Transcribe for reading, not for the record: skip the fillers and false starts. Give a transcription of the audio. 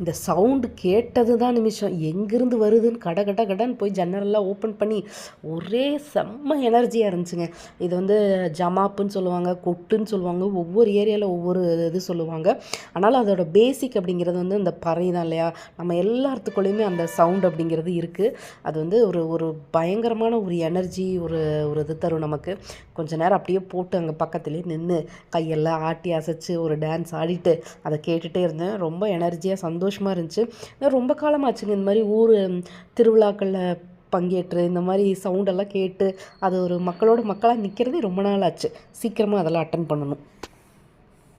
இந்த சவுண்டு கேட்டது தான் நிமிஷம் எங்கேருந்து வருதுன்னு கட கட கடன்னு போய் ஜன்னலெல்லாம் ஓப்பன் பண்ணி ஒரே செம்ம எனர்ஜியாக இருந்துச்சுங்க. இது வந்து ஜமாப்புன்னு சொல்லுவாங்க, கொட்டுன்னு சொல்லுவாங்க, ஒவ்வொரு ஏரியாவில் ஒவ்வொரு இது சொல்லுவாங்க. ஆனாலும் அதோட பேசிக் அப்படிங்கிறது வந்து இந்த பறை தான் இல்லையா? நம்ம எல்லாத்துக்குள்ளேயுமே அந்த சவுண்ட் அப்படிங்கிறது இருக்குது. அது வந்து ஒரு ஒரு பயங்கரமான ஒரு எனர்ஜி ஒரு ஒரு இது தரும் நமக்கு. கொஞ்ச நேரம் அப்படியே போட்டு அங்கே பக்கத்துலேயே நின்று கையெல்லாம் ஆட்டி அசைச்சு ஒரு டான்ஸ் ஆடிட்டு அதை கேட்டுகிட்டே இருந்தேன். ரொம்ப எனர்ஜியாக சந்தோஷமாக இருந்துச்சு. ரொம்ப காலமாச்சுங்க இந்த மாதிரி ஊர் திருவிழாக்களில் பங்கேற்று இந்த மாதிரி சவுண்டெல்லாம் கேட்டு அது ஒரு மக்களோட மக்களாக நிற்கிறதே ரொம்ப நாள் ஆச்சு. சீக்கிரமாக அதெல்லாம் அட்டன் பண்ணணும்.